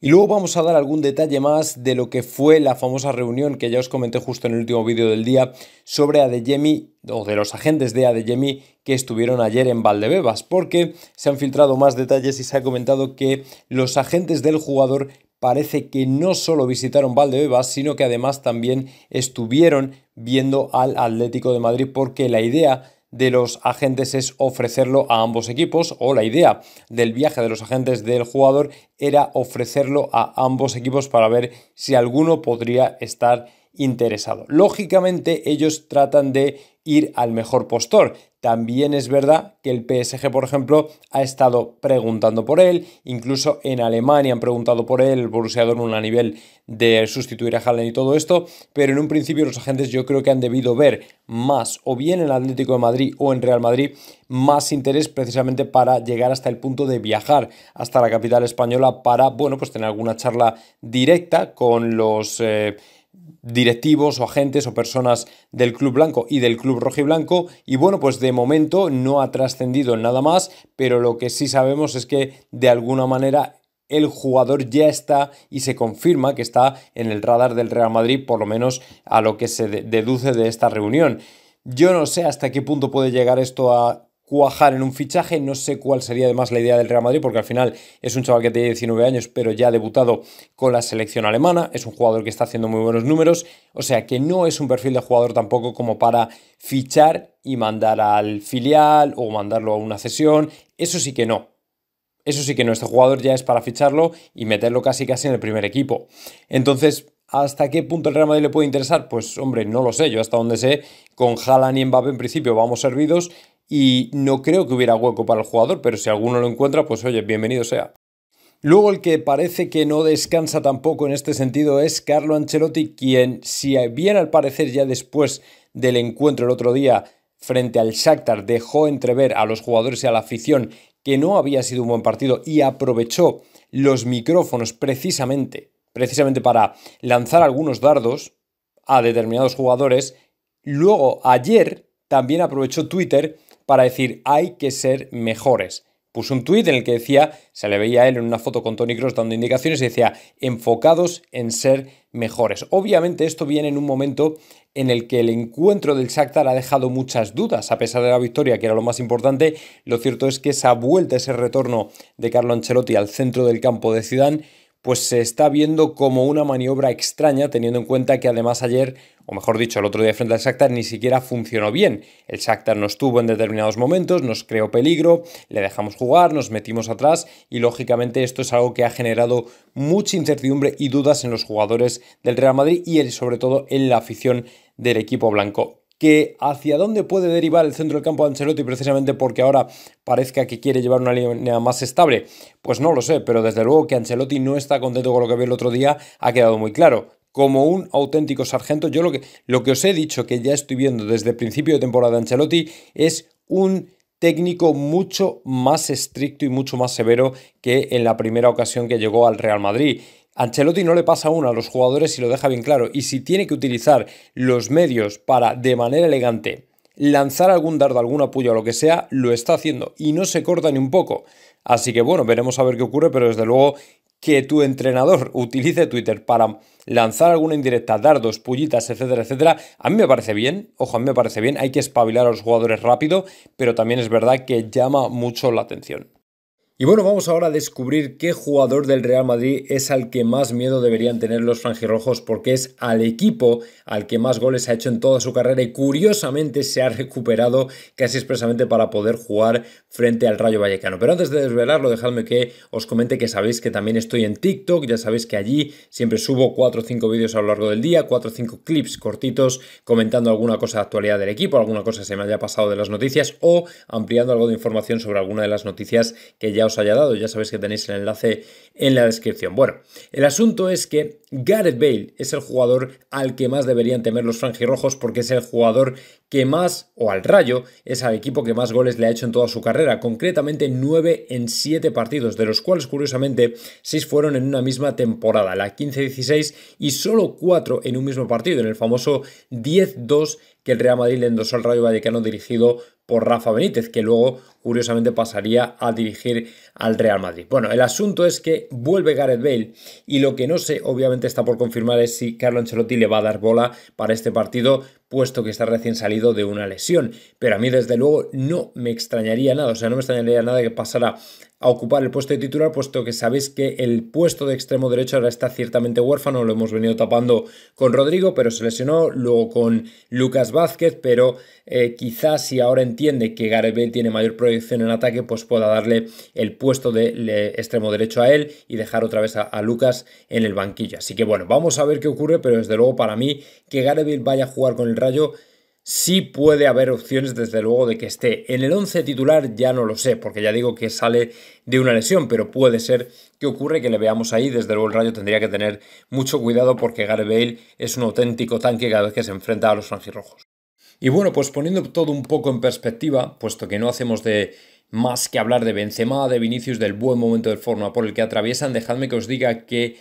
Y luego vamos a dar algún detalle más de lo que fue la famosa reunión que ya os comenté justo en el último vídeo del día sobre Adeyemi o de los agentes de Adeyemi que estuvieron ayer en Valdebebas, porque se han filtrado más detalles y se ha comentado que los agentes del jugador parece que no solo visitaron Valdebebas, sino que además también estuvieron viendo al Atlético de Madrid, porque la idea de los agentes es ofrecerlo a ambos equipos, o la idea del viaje de los agentes del jugador era ofrecerlo a ambos equipos para ver si alguno podría estar interesado. Lógicamente ellos tratan de ir al mejor postor. También es verdad que el PSG, por ejemplo, ha estado preguntando por él, incluso en Alemania han preguntado por él, el Borussia Dortmund a nivel de sustituir a Haaland y todo esto, pero en un principio los agentes yo creo que han debido ver más, o bien en el Atlético de Madrid o en Real Madrid, más interés precisamente para llegar hasta el punto de viajar hasta la capital española para, bueno, pues tener alguna charla directa con los directivos o agentes o personas del club blanco y del club rojiblanco. Y bueno, pues de momento no ha trascendido en nada más, pero lo que sí sabemos es que de alguna manera el jugador ya está y se confirma que está en el radar del Real Madrid, por lo menos a lo que se deduce de esta reunión. Yo no sé hasta qué punto puede llegar esto a cuajar en un fichaje, no sé cuál sería además la idea del Real Madrid, porque al final es un chaval que tiene 19 años, pero ya ha debutado con la selección alemana, es un jugador que está haciendo muy buenos números, o sea que no es un perfil de jugador tampoco como para fichar y mandar al filial o mandarlo a una cesión, eso sí que no. Eso sí que no, este jugador ya es para ficharlo y meterlo casi en el primer equipo. Entonces, ¿hasta qué punto el Real Madrid le puede interesar? Pues hombre, no lo sé, yo hasta donde sé, con Haaland y Mbappé en principio vamos servidos y no creo que hubiera hueco para el jugador, pero si alguno lo encuentra, pues oye, bienvenido sea. Luego el que parece que no descansa tampoco en este sentido es Carlo Ancelotti, quien, si bien al parecer ya después del encuentro el otro día frente al Shakhtar dejó entrever a los jugadores y a la afición que no había sido un buen partido y aprovechó los micrófonos precisamente para lanzar algunos dardos a determinados jugadores, luego ayer también aprovechó Twitter para decir hay que ser mejores. Puso un tuit en el que decía, se le veía a él en una foto con Toni Kroos dando indicaciones y decía, enfocados en ser mejores. Obviamente esto viene en un momento en el que el encuentro del Shakhtar ha dejado muchas dudas, a pesar de la victoria, que era lo más importante. Lo cierto es que esa vuelta, ese retorno de Carlo Ancelotti al centro del campo de Zidane, pues se está viendo como una maniobra extraña, teniendo en cuenta que además ayer, o mejor dicho, el otro día frente al Shakhtar, ni siquiera funcionó bien. El Shakhtar nos tuvo en determinados momentos, nos creó peligro, le dejamos jugar, nos metimos atrás y lógicamente esto es algo que ha generado mucha incertidumbre y dudas en los jugadores del Real Madrid y sobre todo en la afición del equipo blanco. Que hacia dónde puede derivar el centro del campo de Ancelotti precisamente porque ahora parezca que quiere llevar una línea más estable, pues no lo sé, pero desde luego que Ancelotti no está contento con lo que vio el otro día, ha quedado muy claro. Como un auténtico sargento, yo lo que os he dicho que ya estoy viendo desde el principio de temporada de Ancelotti es un técnico mucho más estricto y mucho más severo que en la primera ocasión que llegó al Real Madrid. Ancelotti no le pasa uno a los jugadores y lo deja bien claro. Y si tiene que utilizar los medios para, de manera elegante, lanzar algún dardo, alguna puya o lo que sea, lo está haciendo y no se corta ni un poco. Así que bueno, veremos a ver qué ocurre, pero desde luego que tu entrenador utilice Twitter para lanzar alguna indirecta, dardos, pullitas, etcétera, etcétera, a mí me parece bien, ojo, a mí me parece bien, hay que espabilar a los jugadores rápido, pero también es verdad que llama mucho la atención. Y bueno, vamos ahora a descubrir qué jugador del Real Madrid es al que más miedo deberían tener los franjirrojos, porque es al equipo al que más goles ha hecho en toda su carrera y curiosamente se ha recuperado casi expresamente para poder jugar frente al Rayo Vallecano. Pero antes de desvelarlo, dejadme que os comente que sabéis que también estoy en TikTok, ya sabéis que allí siempre subo 4 o 5 vídeos a lo largo del día, 4 o 5 clips cortitos comentando alguna cosa de actualidad del equipo, alguna cosa que se me haya pasado de las noticias o ampliando algo de información sobre alguna de las noticias que ya os haya dado. Ya sabéis que tenéis el enlace en la descripción. Bueno, el asunto es que Gareth Bale es el jugador al que más deberían temer los franjirrojos porque es el jugador que más, o al Rayo, es al equipo que más goles le ha hecho en toda su carrera, concretamente 9 en 7 partidos, de los cuales curiosamente 6 fueron en una misma temporada, la 15-16, y solo 4 en un mismo partido, en el famoso 10-2 que el Real Madrid le endosó al Rayo Vallecano dirigido por Rafa Benítez, que luego curiosamente pasaría a dirigir al Real Madrid. Bueno, el asunto es que vuelve Gareth Bale y lo que no sé, obviamente está por confirmar, es si Carlo Ancelotti le va a dar bola para este partido, puesto que está recién salido de una lesión. Pero a mí, desde luego, no me extrañaría nada, o sea, no me extrañaría nada que pasara a ocupar el puesto de titular, puesto que sabéis que el puesto de extremo derecho ahora está ciertamente huérfano, lo hemos venido tapando con Rodrigo, pero se lesionó, luego con Lucas Vázquez, pero quizás si ahora entiende que Gareth Bale tiene mayor proyección en ataque, pues pueda darle el puesto de extremo derecho a él y dejar otra vez a Lucas en el banquillo. Así que bueno, vamos a ver qué ocurre, pero desde luego para mí que Gareth Bale vaya a jugar con el Rayo, sí puede haber opciones, desde luego, de que esté en el 11 titular, ya no lo sé, porque ya digo que sale de una lesión, pero puede ser que ocurre que le veamos ahí. Desde luego el Rayo tendría que tener mucho cuidado porque Gareth Bale es un auténtico tanque cada vez que se enfrenta a los franjirrojos. Y bueno, pues poniendo todo un poco en perspectiva, puesto que no hacemos de más que hablar de Benzema, de Vinicius, del buen momento de forma por el que atraviesan, dejadme que os diga que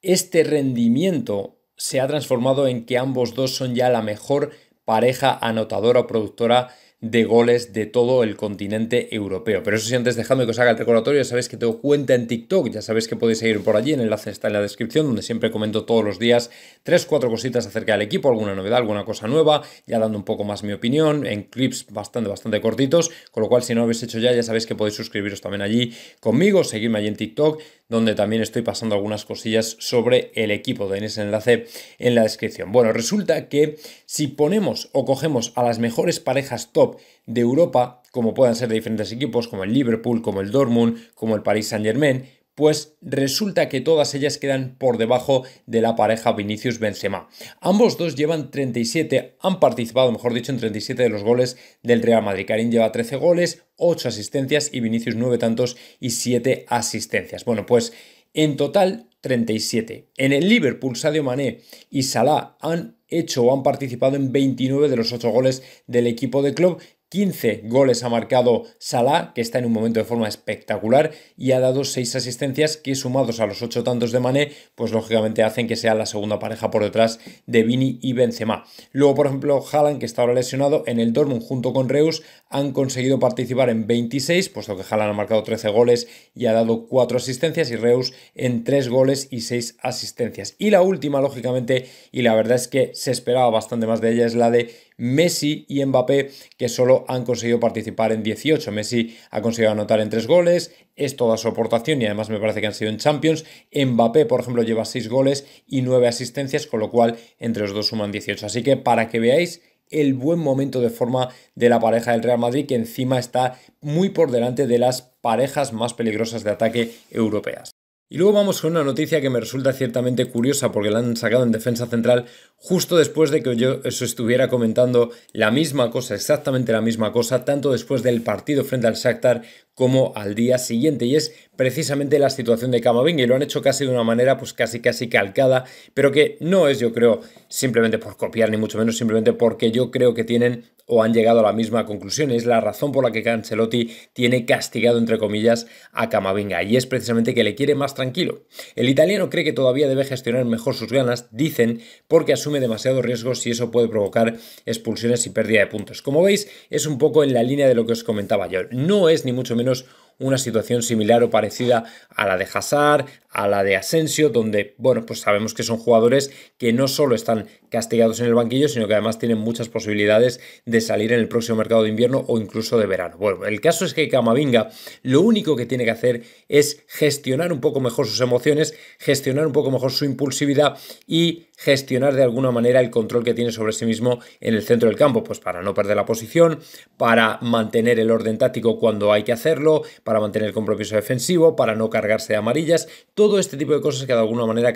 este rendimiento se ha transformado en que ambos dos son ya la mejor pareja anotadora o productora de goles de todo el continente europeo. Pero eso sí, antes dejadme que os haga el recordatorio. Ya sabéis que tengo cuenta en TikTok, ya sabéis que podéis seguir por allí, el enlace está en la descripción, donde siempre comento todos los días 3-4 cositas acerca del equipo, alguna novedad, alguna cosa nueva, ya dando un poco más mi opinión, en clips bastante cortitos, con lo cual si no lo habéis hecho ya sabéis que podéis suscribiros también allí conmigo, seguirme allí en TikTok, donde también estoy pasando algunas cosillas sobre el equipo. Tenéis el enlace en la descripción. Bueno, resulta que si ponemos o cogemos a las mejores parejas top de Europa, como puedan ser de diferentes equipos, como el Liverpool, como el Dortmund, como el Paris Saint-Germain, pues resulta que todas ellas quedan por debajo de la pareja Vinicius-Benzema. Ambos dos llevan 37, han participado, mejor dicho, en 37 de los goles del Real Madrid. Karim lleva 13 goles, 8 asistencias y Vinicius 9 tantos y 7 asistencias. Bueno, pues en total 37. En el Liverpool, Sadio Mané y Salah han hecho o han participado en 29 de los 8 goles del equipo de club. 15 goles ha marcado Salah, que está en un momento de forma espectacular, y ha dado 6 asistencias que, sumados a los 8 tantos de Mané, pues lógicamente hacen que sea la segunda pareja por detrás de Vini y Benzema. Luego, por ejemplo, Haaland, que está ahora lesionado, en el Dortmund junto con Reus han conseguido participar en 26, puesto que Haaland ha marcado 13 goles y ha dado 4 asistencias, y Reus en 3 goles y 6 asistencias. Y la última, lógicamente, y la verdad es que se esperaba bastante más de ella, es la de Messi y Mbappé, que solo han conseguido participar en 18. Messi ha conseguido anotar en 3 goles, es toda su aportación y además me parece que han sido en Champions. Mbappé, por ejemplo, lleva 6 goles y 9 asistencias, con lo cual entre los dos suman 18. Así que para que veáis el buen momento de forma de la pareja del Real Madrid, que encima está muy por delante de las parejas más peligrosas de ataque europeas. Y luego vamos con una noticia que me resulta ciertamente curiosa porque la han sacado en defensa central justo después de que yo os estuviera comentando la misma cosa, exactamente la misma cosa, tanto después del partido frente al Shakhtar como al día siguiente, y es precisamente la situación de Camavinga, y lo han hecho casi de una manera pues casi calcada, pero que no es, yo creo, simplemente por copiar, ni mucho menos, simplemente porque yo creo que tienen o han llegado a la misma conclusión. Es la razón por la que Ancelotti tiene castigado, entre comillas, a Camavinga, y es precisamente que le quiere más tranquilo. El italiano cree que todavía debe gestionar mejor sus ganas, dicen, porque asume demasiados riesgos y eso puede provocar expulsiones y pérdida de puntos. Como veis, es un poco en la línea de lo que os comentaba yo. No es ni mucho menos una situación similar o parecida a la de Hazard, a la de Asensio, donde, bueno, pues sabemos que son jugadores que no solo están castigados en el banquillo, sino que además tienen muchas posibilidades de salir en el próximo mercado de invierno o incluso de verano. Bueno, el caso es que Camavinga lo único que tiene que hacer es gestionar un poco mejor sus emociones, gestionar un poco mejor su impulsividad y gestionar de alguna manera el control que tiene sobre sí mismo en el centro del campo, pues para no perder la posición, para mantener el orden táctico cuando hay que hacerlo, para mantener el compromiso defensivo, para no cargarse de amarillas, todo este tipo de cosas que de alguna manera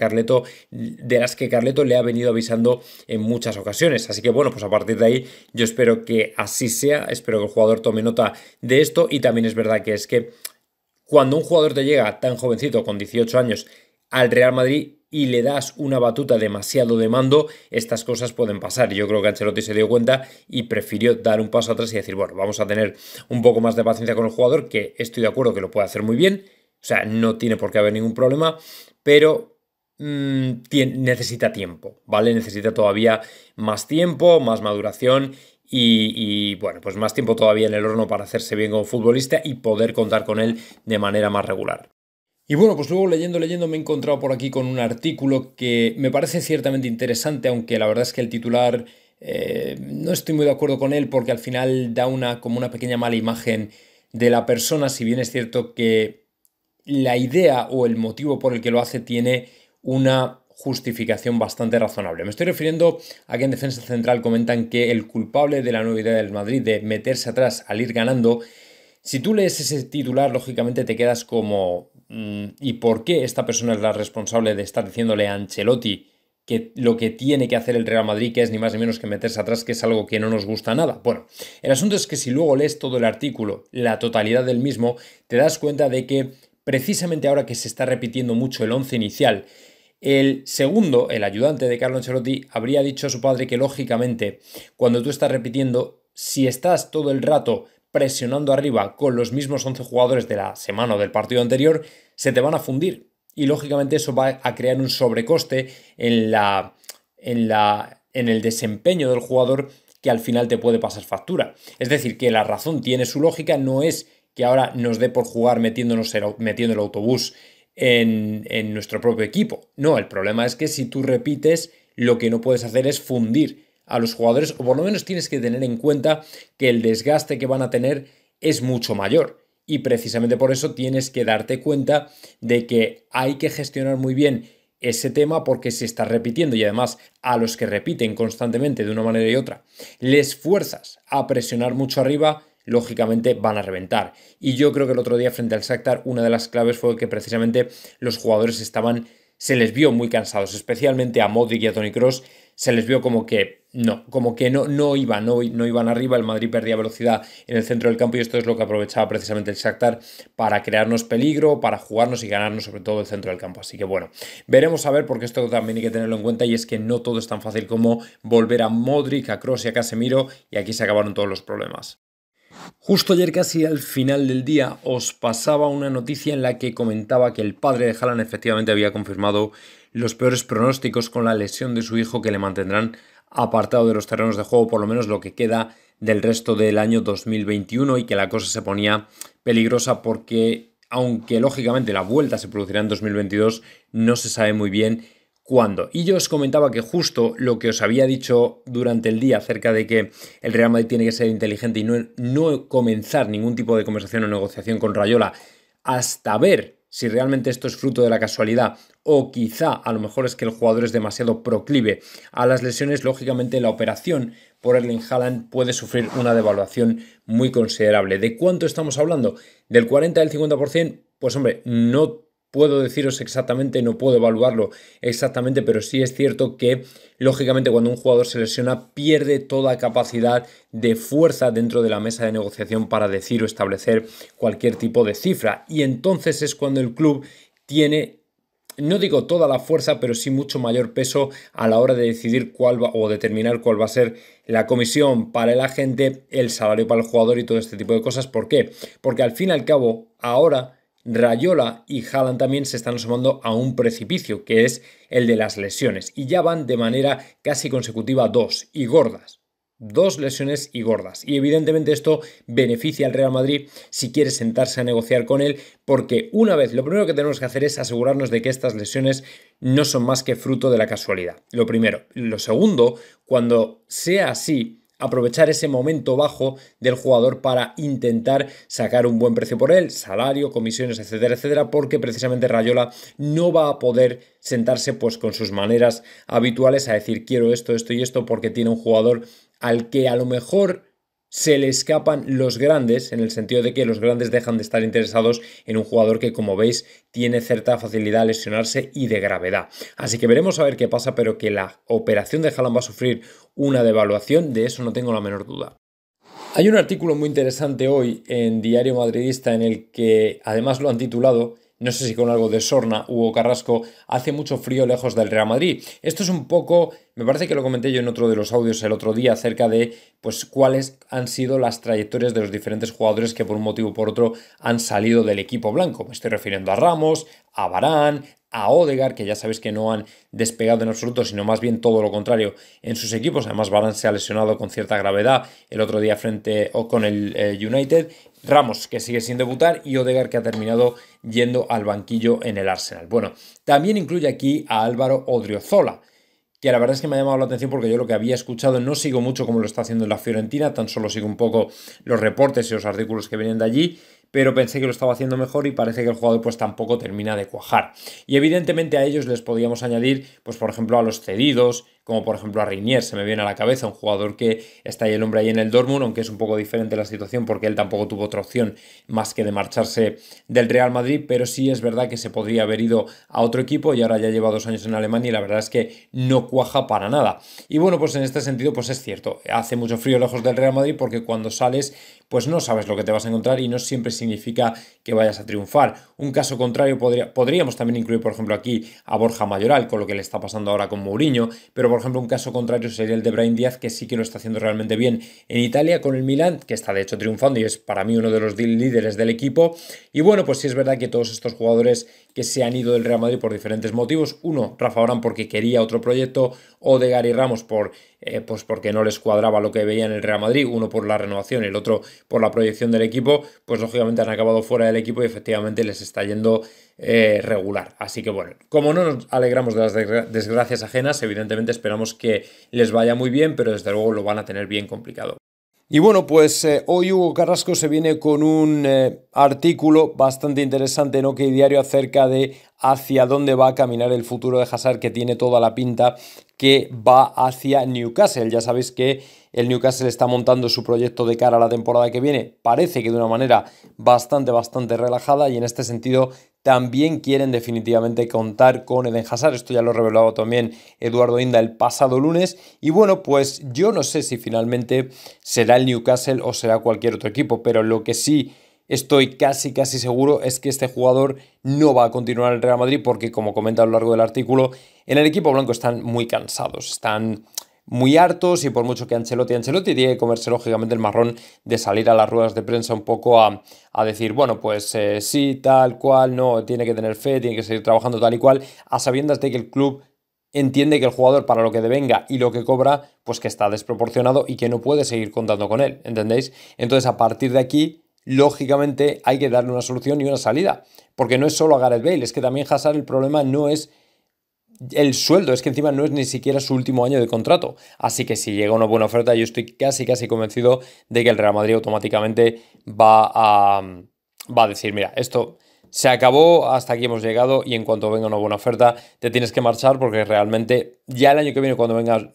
de las que Carleto le ha venido avisando en muchas ocasiones. Así que bueno, pues a partir de ahí yo espero que así sea, espero que el jugador tome nota de esto, y también es verdad que es que cuando un jugador te llega tan jovencito, con 18 años, al Real Madrid y le das una batuta demasiado de mando, estas cosas pueden pasar. Yo creo que Ancelotti se dio cuenta y prefirió dar un paso atrás y decir, bueno, vamos a tener un poco más de paciencia con el jugador, que estoy de acuerdo que lo puede hacer muy bien, o sea, no tiene por qué haber ningún problema, pero necesita tiempo, ¿vale? Necesita todavía más tiempo, más maduración, bueno, pues más tiempo todavía en el horno para hacerse bien como futbolista y poder contar con él de manera más regular. Y bueno, pues luego leyendo me he encontrado por aquí con un artículo que me parece ciertamente interesante, aunque la verdad es que el titular no estoy muy de acuerdo con él porque al final da como una pequeña mala imagen de la persona, si bien es cierto que la idea o el motivo por el que lo hace tiene una justificación bastante razonable. Me estoy refiriendo a que en defensa central comentan que el culpable de la nueva idea del Madrid de meterse atrás al ir ganando, si tú lees ese titular, lógicamente te quedas como ¿y por qué esta persona es la responsable de estar diciéndole a Ancelotti que lo que tiene que hacer el Real Madrid, que es ni más ni menos que meterse atrás, que es algo que no nos gusta nada? Bueno, el asunto es que si luego lees todo el artículo, la totalidad del mismo, te das cuenta de que precisamente ahora que se está repitiendo mucho el once inicial, el segundo, el ayudante de Carlo Ancelotti, habría dicho a su padre que lógicamente cuando tú estás repitiendo, si estás todo el rato presionando arriba con los mismos 11 jugadores de la semana o del partido anterior, se te van a fundir. Y lógicamente eso va a crear un sobrecoste en el desempeño del jugador que al final te puede pasar factura. Es decir, que la razón tiene su lógica, no es que ahora nos dé por jugar metiendo el autobús en nuestro propio equipo. No, el problema es que si tú repites, lo que no puedes hacer es fundir a los jugadores, o por lo menos tienes que tener en cuenta que el desgaste que van a tener es mucho mayor. Y precisamente por eso tienes que darte cuenta de que hay que gestionar muy bien ese tema, porque si estás repitiendo y además a los que repiten constantemente de una manera y otra les fuerzas a presionar mucho arriba, lógicamente van a reventar. Y yo creo que el otro día frente al Shakhtar una de las claves fue que precisamente los jugadores se les vio muy cansados, especialmente a Modric y a Toni Kroos. Se les vio como que no iban arriba. El Madrid perdía velocidad en el centro del campo y esto es lo que aprovechaba precisamente el Shakhtar para crearnos peligro, para jugarnos y ganarnos sobre todo el centro del campo. Así que bueno, veremos a ver, porque esto también hay que tenerlo en cuenta y es que no todo es tan fácil como volver a Modric, a Kroos y a Casemiro, y aquí se acabaron todos los problemas. Justo ayer, casi al final del día, os pasaba una noticia en la que comentaba que el padre de Haaland efectivamente había confirmado los peores pronósticos con la lesión de su hijo, que le mantendrán apartado de los terrenos de juego por lo menos lo que queda del resto del año 2021, y que la cosa se ponía peligrosa porque, aunque lógicamente la vuelta se producirá en 2022, no se sabe muy bien cuándo. Y yo os comentaba que justo lo que os había dicho durante el día acerca de que el Real Madrid tiene que ser inteligente y no comenzar ningún tipo de conversación o negociación con Raiola hasta ver si realmente esto es fruto de la casualidad o quizá a lo mejor es que el jugador es demasiado proclive a las lesiones. Lógicamente la operación por Erling Haaland puede sufrir una devaluación muy considerable. ¿De cuánto estamos hablando? ¿Del 40 al 50%? Pues hombre, no puedo deciros exactamente, no puedo evaluarlo exactamente, pero sí es cierto que, lógicamente, cuando un jugador se lesiona, pierde toda capacidad de fuerza dentro de la mesa de negociación para decir o establecer cualquier tipo de cifra. Y entonces es cuando el club tiene, no digo toda la fuerza, pero sí mucho mayor peso a la hora de decidir cuál va o determinar cuál va a ser la comisión para el agente, el salario para el jugador y todo este tipo de cosas. ¿Por qué? Porque al fin y al cabo, ahora Raiola y Haaland también se están asomando a un precipicio, que es el de las lesiones, y ya van de manera casi consecutiva dos lesiones y gordas, y evidentemente esto beneficia al Real Madrid si quiere sentarse a negociar con él, porque una vez, lo primero que tenemos que hacer es asegurarnos de que estas lesiones no son más que fruto de la casualidad, lo primero. Lo segundo, cuando sea así, aprovechar ese momento bajo del jugador para intentar sacar un buen precio por él, salario, comisiones, etcétera, etcétera, porque precisamente Raiola no va a poder sentarse pues con sus maneras habituales a decir quiero esto, esto y esto, porque tiene un jugador al que a lo mejor se le escapan los grandes, en el sentido de que los grandes dejan de estar interesados en un jugador que, como veis, tiene cierta facilidad a lesionarse y de gravedad. Así que veremos a ver qué pasa, pero que la operación de Haaland va a sufrir una devaluación, de eso no tengo la menor duda. Hay un artículo muy interesante hoy en Diario Madridista en el que además lo han titulado, no sé si con algo de sorna u Carrasco, hace mucho frío lejos del Real Madrid. Esto es un poco, me parece que lo comenté yo en otro de los audios el otro día, acerca de pues cuáles han sido las trayectorias de los diferentes jugadores que por un motivo u por otro han salido del equipo blanco. Me estoy refiriendo a Ramos, a Varane, a Odegaard, que ya sabéis que no han despegado en absoluto, sino más bien todo lo contrario en sus equipos. Además, Varane se ha lesionado con cierta gravedad el otro día frente o con el United. Ramos, que sigue sin debutar, y Odegaard, que ha terminado yendo al banquillo en el Arsenal. Bueno, también incluye aquí a Álvaro Odriozola, que la verdad es que me ha llamado la atención porque yo lo que había escuchado no sigo mucho como lo está haciendo en la Fiorentina, tan solo sigo un poco los reportes y los artículos que vienen de allí, pero pensé que lo estaba haciendo mejor y parece que el jugador pues tampoco termina de cuajar. Y evidentemente a ellos les podíamos añadir, pues por ejemplo a los cedidos, como por ejemplo a Reinier, se me viene a la cabeza, un jugador que está ahí el hombre ahí en el Dortmund, aunque es un poco diferente la situación porque él tampoco tuvo otra opción más que de marcharse del Real Madrid, pero sí es verdad que se podría haber ido a otro equipo y ahora ya lleva 2 años en Alemania y la verdad es que no cuaja para nada. Y bueno, pues en este sentido pues es cierto, hace mucho frío lejos del Real Madrid porque cuando sales pues no sabes lo que te vas a encontrar y no siempre significa que vayas a triunfar. Un caso contrario podríamos también incluir, por ejemplo, aquí a Borja Mayoral, con lo que le está pasando ahora con Mourinho, pero por ejemplo un caso contrario sería el de Brahim Díaz, que sí que lo está haciendo realmente bien en Italia con el Milan, que está de hecho triunfando y es para mí uno de los líderes del equipo. Y bueno, pues sí es verdad que todos estos jugadores que se han ido del Real Madrid por diferentes motivos, uno, Rafa Varane porque quería otro proyecto, Odegaard y Ramos pues porque no les cuadraba lo que veía en el Real Madrid, uno por la renovación y el otro por la proyección del equipo, pues lógicamente han acabado fuera del equipo y efectivamente les está yendo regular. Así que bueno, como no nos alegramos de las desgracias ajenas, evidentemente esperamos que les vaya muy bien, pero desde luego lo van a tener bien complicado. Y bueno, pues hoy Hugo Carrasco se viene con un artículo bastante interesante en OK Diario acerca de hacia dónde va a caminar el futuro de Hazard, que tiene toda la pinta que va hacia Newcastle. Ya sabéis que el Newcastle está montando su proyecto de cara a la temporada que viene, parece que de una manera bastante relajada, y en este sentido también quieren definitivamente contar con Eden Hazard. Esto ya lo revelaba también Eduardo Inda el pasado lunes. Y bueno, pues yo no sé si finalmente será el Newcastle o será cualquier otro equipo, pero lo que sí estoy casi seguro es que este jugador no va a continuar en el Real Madrid porque, como comenta a lo largo del artículo, en el equipo blanco están muy cansados, están muy hartos, y por mucho que Ancelotti tiene que comerse lógicamente el marrón de salir a las ruedas de prensa un poco a decir, bueno, pues sí, tal cual, no, tiene que tener fe, tiene que seguir trabajando tal y cual, a sabiendas de que el club entiende que el jugador para lo que devenga y lo que cobra, pues que está desproporcionado y que no puede seguir contando con él, ¿entendéis? Entonces, a partir de aquí, lógicamente hay que darle una solución y una salida, porque no es solo a Gareth Bale, es que también Hazard, el problema no es el sueldo, es que encima no es ni siquiera su último año de contrato. Así que si llega una buena oferta, yo estoy casi convencido de que el Real Madrid automáticamente va a decir, mira, esto se acabó, hasta aquí hemos llegado, y en cuanto venga una buena oferta te tienes que marchar, porque realmente ya el año que viene, cuando vengan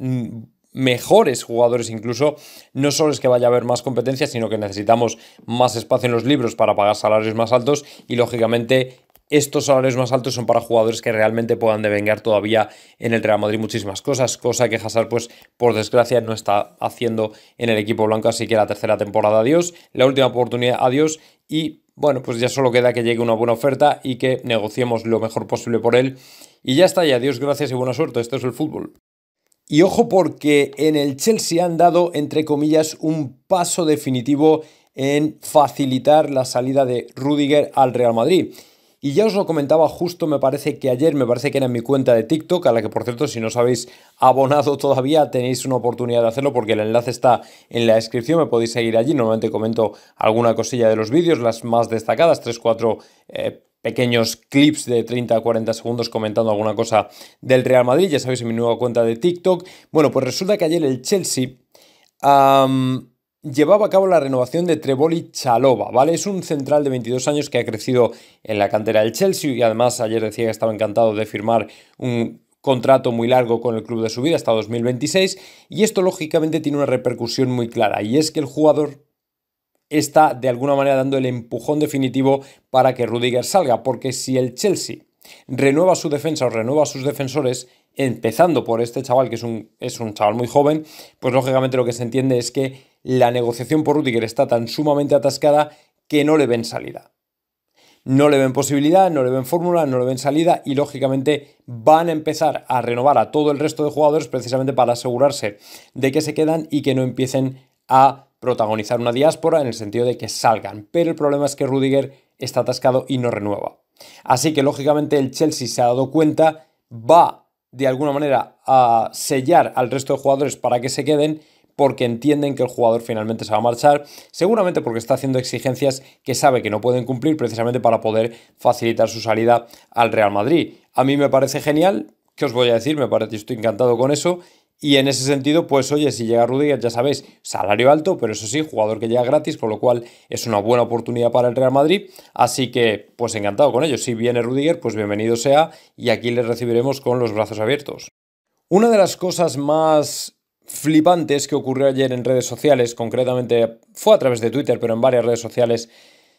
mejores jugadores incluso, no solo es que vaya a haber más competencia, sino que necesitamos más espacio en los libros para pagar salarios más altos, y lógicamente estos salarios más altos son para jugadores que realmente puedan devengar todavía en el Real Madrid muchísimas cosas, cosa que Hazard, pues por desgracia, no está haciendo en el equipo blanco. Así que la tercera temporada adiós, la última oportunidad adiós, y bueno, pues ya solo queda que llegue una buena oferta y que negociemos lo mejor posible por él, y ya está, y adiós, gracias y buena suerte. Esto es el fútbol. Y ojo, porque en el Chelsea han dado, entre comillas, un paso definitivo en facilitar la salida de Rudiger al Real Madrid. Y ya os lo comentaba justo, me parece que ayer, me parece que era en mi cuenta de TikTok, a la que por cierto, si no os habéis abonado todavía, tenéis una oportunidad de hacerlo porque el enlace está en la descripción, me podéis seguir allí. Normalmente comento alguna cosilla de los vídeos, las más destacadas, 3-4 pequeños clips de 30 a 40 segundos comentando alguna cosa del Real Madrid, ya sabéis, en mi nueva cuenta de TikTok. Bueno, pues resulta que ayer el Chelsea llevaba a cabo la renovación de Treboli Chalobah, ¿vale? Es un central de 22 años que ha crecido en la cantera del Chelsea, y además ayer decía que estaba encantado de firmar un contrato muy largo con el club de su vida hasta 2026, y esto lógicamente tiene una repercusión muy clara, y es que el jugador está de alguna manera dando el empujón definitivo para que Rudiger salga, porque si el Chelsea renueva su defensa o renueva a sus defensores, empezando por este chaval, que es un chaval muy joven, pues lógicamente lo que se entiende es que la negociación por Rudiger está tan sumamente atascada que no le ven salida. No le ven posibilidad, no le ven fórmula, no le ven salida, y lógicamente van a empezar a renovar a todo el resto de jugadores precisamente para asegurarse de que se quedan y que no empiecen a protagonizar una diáspora, en el sentido de que salgan. Pero el problema es que Rudiger está atascado y no renueva. Así que lógicamente el Chelsea se ha dado cuenta, va de alguna manera a sellar al resto de jugadores para que se queden, porque entienden que el jugador finalmente se va a marchar, seguramente porque está haciendo exigencias que sabe que no pueden cumplir precisamente para poder facilitar su salida al Real Madrid. A mí me parece genial, ¿qué os voy a decir? Estoy encantado con eso. Y en ese sentido, pues oye, si llega Rudiger, ya sabéis, salario alto, pero eso sí, jugador que llega gratis, con lo cual es una buena oportunidad para el Real Madrid. Así que, pues encantado con ello. Si viene Rudiger, pues bienvenido sea y aquí les recibiremos con los brazos abiertos. Una de las cosas más flipantes que ocurrió ayer en redes sociales, concretamente fue a través de Twitter, pero en varias redes sociales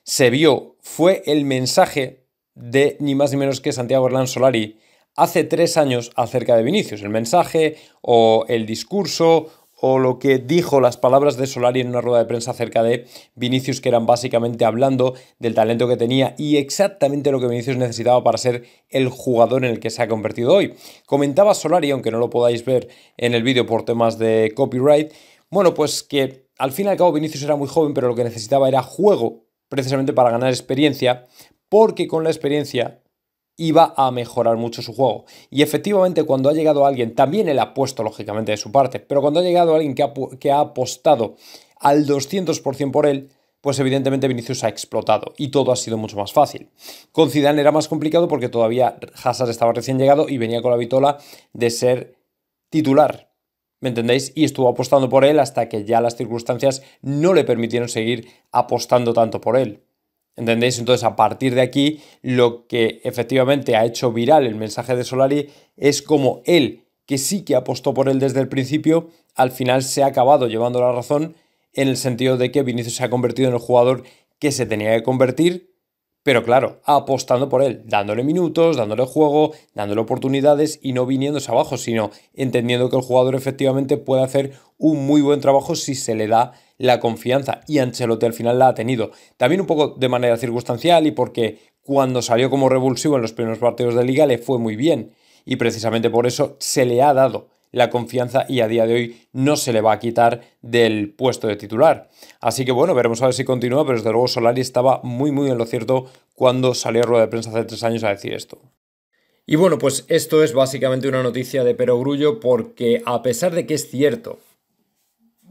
se vio, fue el mensaje de ni más ni menos que Santiago Hernán Solari hace 3 años acerca de Vinicius. El mensaje o el discurso o lo que dijo, las palabras de Solari en una rueda de prensa acerca de Vinicius, que eran básicamente hablando del talento que tenía y exactamente lo que Vinicius necesitaba para ser el jugador en el que se ha convertido hoy. Comentaba Solari, aunque no lo podáis ver en el vídeo por temas de copyright, bueno, pues que al fin y al cabo Vinicius era muy joven, pero lo que necesitaba era juego, precisamente para ganar experiencia, porque con la experiencia iba a mejorar mucho su juego. Y efectivamente, cuando ha llegado alguien, también él ha puesto lógicamente de su parte, pero cuando ha llegado alguien que ha apostado al 200% por él, pues evidentemente Vinicius ha explotado y todo ha sido mucho más fácil. Con Zidane era más complicado porque todavía Hazard estaba recién llegado y venía con la vitola de ser titular. ¿Me entendéis? Y estuvo apostando por él hasta que ya las circunstancias no le permitieron seguir apostando tanto por él. ¿Entendéis? Entonces, a partir de aquí, lo que efectivamente ha hecho viral el mensaje de Solari es como él, que sí que apostó por él desde el principio, al final se ha acabado llevando la razón en el sentido de que Vinicius se ha convertido en el jugador que se tenía que convertir, pero claro, apostando por él, dándole minutos, dándole juego, dándole oportunidades y no viniéndose abajo, sino entendiendo que el jugador efectivamente puede hacer un muy buen trabajo si se le da la confianza, y Ancelotti al final la ha tenido. También un poco de manera circunstancial y porque cuando salió como revulsivo en los primeros partidos de Liga le fue muy bien y precisamente por eso se le ha dado la confianza y a día de hoy no se le va a quitar del puesto de titular. Así que bueno, veremos a ver si continúa, pero desde luego Solari estaba muy en lo cierto cuando salió a rueda de prensa hace 3 años a decir esto. Y bueno, pues esto es básicamente una noticia de perogrullo porque a pesar de que es cierto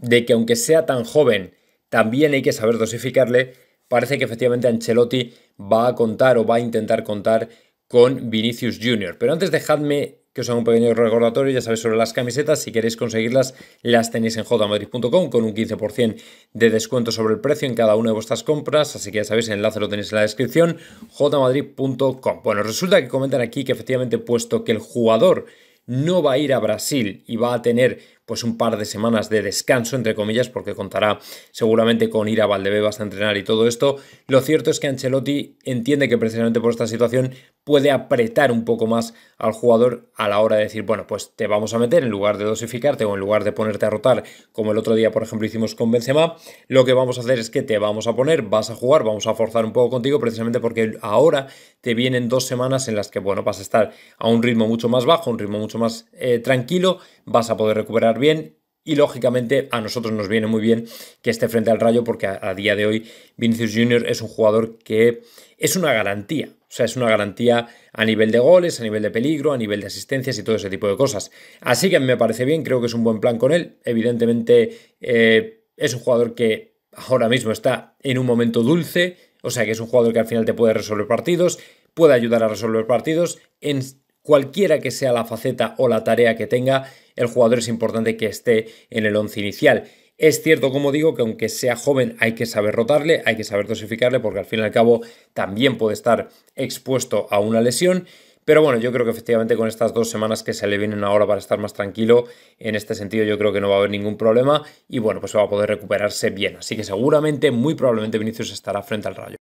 de que aunque sea tan joven, también hay que saber dosificarle, parece que efectivamente Ancelotti va a contar o va a intentar contar con Vinicius Junior. Pero antes dejadme que os haga un pequeño recordatorio, ya sabéis, sobre las camisetas. Si queréis conseguirlas, las tenéis en jmadrid.com con un 15% de descuento sobre el precio en cada una de vuestras compras. Así que ya sabéis, el enlace lo tenéis en la descripción, jmadrid.com. Bueno, resulta que comentan aquí que efectivamente, puesto que el jugador no va a ir a Brasil y va a tener pues un par de semanas de descanso, entre comillas, porque contará seguramente con ir a Valdebebas a entrenar y todo esto. Lo cierto es que Ancelotti entiende que precisamente por esta situación puede apretar un poco más al jugador a la hora de decir, bueno, pues te vamos a meter en lugar de dosificarte o en lugar de ponerte a rotar, como el otro día, por ejemplo, hicimos con Benzema, lo que vamos a hacer es que te vamos a poner, vas a jugar, vamos a forzar un poco contigo, precisamente porque ahora te vienen 2 semanas en las que, bueno, vas a estar a un ritmo mucho más bajo, un ritmo mucho más tranquilo, vas a poder recuperar bien y lógicamente a nosotros nos viene muy bien que esté frente al Rayo porque a día de hoy Vinicius Junior es un jugador que es una garantía, o sea, es una garantía a nivel de goles, a nivel de peligro, a nivel de asistencias y todo ese tipo de cosas. Así que me parece bien, creo que es un buen plan con él. Evidentemente es un jugador que ahora mismo está en un momento dulce, o sea que es un jugador que al final te puede resolver partidos, puede ayudar a resolver partidos en cualquiera que sea la faceta o la tarea que tenga. El jugador es importante que esté en el 11 inicial. Es cierto, como digo, que aunque sea joven hay que saber rotarle, hay que saber dosificarle, porque al fin y al cabo también puede estar expuesto a una lesión. Pero bueno, yo creo que efectivamente con estas 2 semanas que se le vienen ahora para estar más tranquilo, en este sentido yo creo que no va a haber ningún problema y bueno, pues va a poder recuperarse bien. Así que seguramente, muy probablemente Vinicius estará frente al Rayo.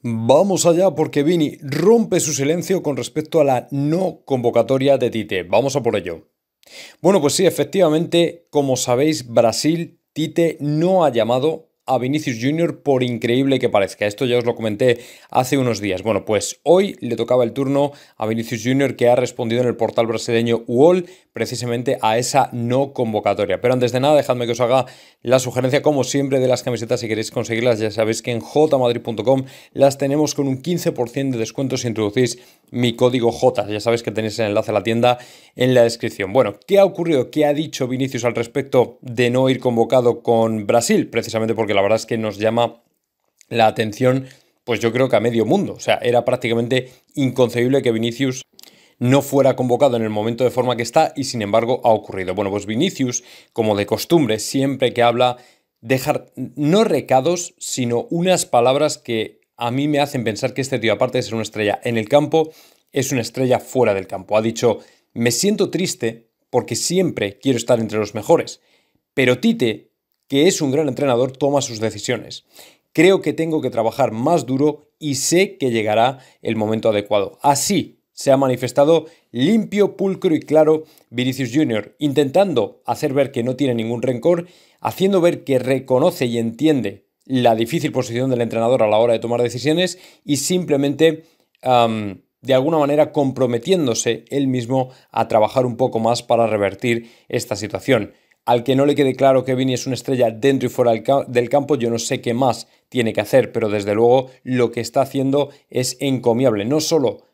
Vamos allá porque Vini rompe su silencio con respecto a la no convocatoria de Tite. Vamos a por ello. Bueno, pues sí, efectivamente, como sabéis, Brasil, Tite no ha llamado a Vinicius Junior, por increíble que parezca. Esto ya os lo comenté hace unos días. Bueno, pues hoy le tocaba el turno a Vinicius Junior, que ha respondido en el portal brasileño UOL precisamente a esa no convocatoria. Pero antes de nada, dejadme que os haga la sugerencia, como siempre, de las camisetas. Si queréis conseguirlas, ya sabéis que en jmadrid.com las tenemos con un 15% de descuento si introducís mi código J. Ya sabéis que tenéis el enlace a la tienda en la descripción. Bueno, ¿qué ha ocurrido? ¿Qué ha dicho Vinicius al respecto de no ir convocado con Brasil? Precisamente porque la verdad es que nos llama la atención, pues yo creo que a medio mundo. O sea, era prácticamente inconcebible que Vinicius no fuera convocado en el momento de forma que está, y sin embargo ha ocurrido. Bueno, pues Vinicius, como de costumbre, siempre que habla, deja no recados, sino unas palabras que a mí me hacen pensar que este tío, aparte de ser una estrella en el campo, es una estrella fuera del campo. Ha dicho: me siento triste porque siempre quiero estar entre los mejores, pero Tite, que es un gran entrenador, toma sus decisiones. Creo que tengo que trabajar más duro y sé que llegará el momento adecuado. Así se ha manifestado limpio, pulcro y claro Vinicius Junior, intentando hacer ver que no tiene ningún rencor, haciendo ver que reconoce y entiende la difícil posición del entrenador a la hora de tomar decisiones, y simplemente de alguna manera comprometiéndose él mismo a trabajar un poco más para revertir esta situación. Al que no le quede claro que Vini es una estrella dentro y fuera del campo, yo no sé qué más tiene que hacer, pero desde luego lo que está haciendo es encomiable. No solo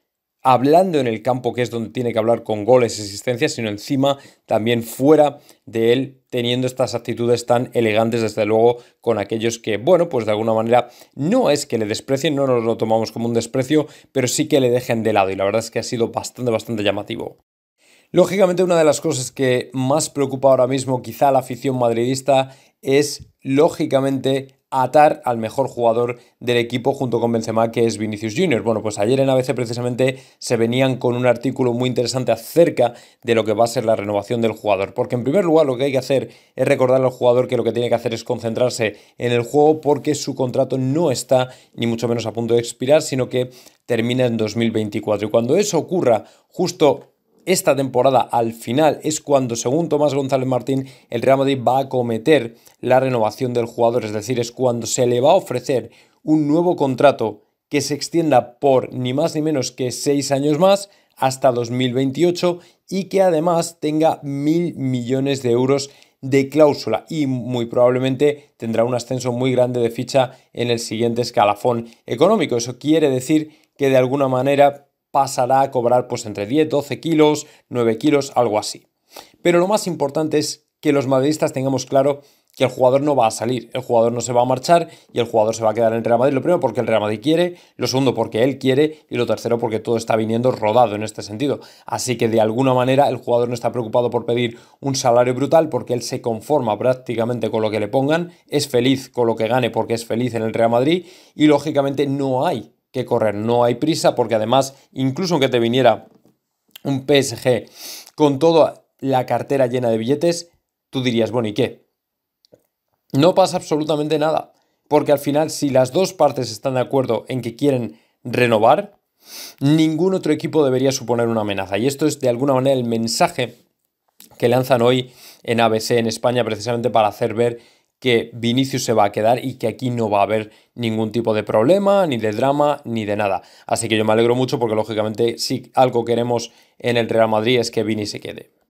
hablando en el campo, que es donde tiene que hablar, con goles y asistencias, sino encima también fuera de él, teniendo estas actitudes tan elegantes, desde luego, con aquellos que, bueno, pues de alguna manera no es que le desprecien, no nos lo tomamos como un desprecio, pero sí que le dejen de lado, y la verdad es que ha sido bastante llamativo. Lógicamente, una de las cosas que más preocupa ahora mismo quizá a la afición madridista es, lógicamente, atar al mejor jugador del equipo junto con Benzema, que es Vinicius Junior. Bueno, pues ayer en ABC precisamente se venían con un artículo muy interesante acerca de lo que va a ser la renovación del jugador, porque en primer lugar lo que hay que hacer es recordarle al jugador que lo que tiene que hacer es concentrarse en el juego, porque su contrato no está ni mucho menos a punto de expirar, sino que termina en 2024, y cuando eso ocurra justo esta temporada, al final, es cuando, según Tomás González Martín, el Real Madrid va a acometer la renovación del jugador. Es decir, es cuando se le va a ofrecer un nuevo contrato que se extienda por ni más ni menos que 6 años más, hasta 2028, y que además tenga 1.000 millones de euros de cláusula, y muy probablemente tendrá un ascenso muy grande de ficha en el siguiente escalafón económico. Eso quiere decir que de alguna manera pasará a cobrar pues entre 10, 12 kilos, 9 kilos, algo así. Pero lo más importante es que los madridistas tengamos claro que el jugador no va a salir, el jugador no se va a marchar y el jugador se va a quedar en el Real Madrid. Lo primero, porque el Real Madrid quiere; lo segundo, porque él quiere; y lo tercero, porque todo está viniendo rodado en este sentido. Así que de alguna manera el jugador no está preocupado por pedir un salario brutal, porque él se conforma prácticamente con lo que le pongan, es feliz con lo que gane porque es feliz en el Real Madrid, y lógicamente no hay que correr, no hay prisa, porque además, incluso aunque te viniera un PSG con toda la cartera llena de billetes, tú dirías: bueno, ¿y qué? No pasa absolutamente nada, porque al final, si las dos partes están de acuerdo en que quieren renovar, ningún otro equipo debería suponer una amenaza. Y esto es de alguna manera el mensaje que lanzan hoy en ABC en España, precisamente para hacer ver que Vinicius se va a quedar y que aquí no va a haber ningún tipo de problema, ni de drama, ni de nada. Así que yo me alegro mucho, porque lógicamente si algo queremos en el Real Madrid es que Vini se quede.